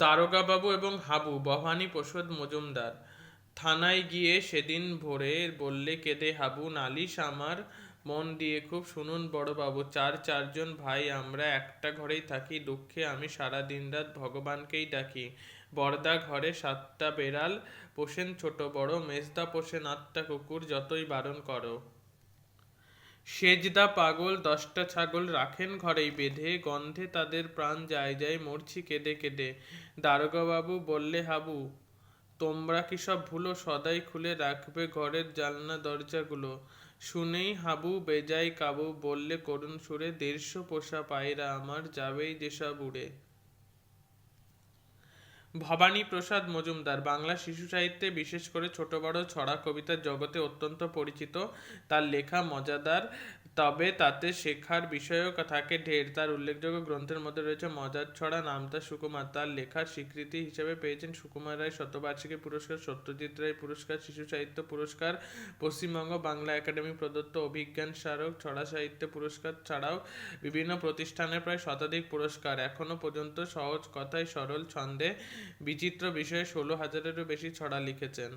দারোগাবাবু এবং হাবু ভবানীপ্রসাদ মজুমদার থানায় গিয়ে সেদিন ভোরে বললে কেঁদে হাবু, নালিশ আমার মন দিয়ে খুব শুনুন বড়বাবু, চারজন ভাই আমরা একটা ঘরেই থাকি, দুঃখে আমি সারা দিনরাত ভগবানকেই ডাকি। বড়দা ঘরে 7টা বেড়াল পোষেন ছোট বড়, মেজদা পোষেন 8টা কুকুর, যতই বারণ করো। সেজদা পাগল 10টা ছাগল রাখেন ঘরেই বেঁধে, গন্ধে তাদের প্রাণ যায় যায়, মরছি কেঁদে কেঁদে। দারোগাবাবু বললে হাবু, তোমরা কি সব ভুলো, সদাই খুলে রাখবে ঘরের জানলা দরজাগুলো। শুনেই হাবু বেজায় কাবু বললে করুণ সুরে, 150 পোষা পায়রা আমার যাবেই যেসব উড়ে। ভবানীপ্রসাদ মজুমদার বাংলা শিশু সাহিত্যে বিশেষ করে ছোট বড় ছড়া কবিতার জগতে অত্যন্ত পরিচিত। তার লেখা মজাদার, তবে তাতে শেখার বিষয়ও থাকে ঢের। তার উল্লেখযোগ্য গ্রন্থের মধ্যে রয়েছে মজার ছড়া, নামতা সুকুমার। তার লেখার স্বীকৃতি হিসেবে পেয়েছেন সুকুমার রায় শতবার্ষিকী পুরস্কার, সত্যজিৎ রায় পুরস্কার, শিশু সাহিত্য পুরস্কার, পশ্চিমবঙ্গ বাংলা একাডেমি প্রদত্ত অভিজ্ঞান স্মারক ছড়া সাহিত্য পুরস্কার ছাড়াও বিভিন্ন প্রতিষ্ঠানের প্রায় শতাধিক পুরস্কার। এখনো পর্যন্ত সহজ কথায় সরল ছন্দে বিচিত্র বিষয়ে 16,000-এরও বেশি ছড়া লিখেছেন।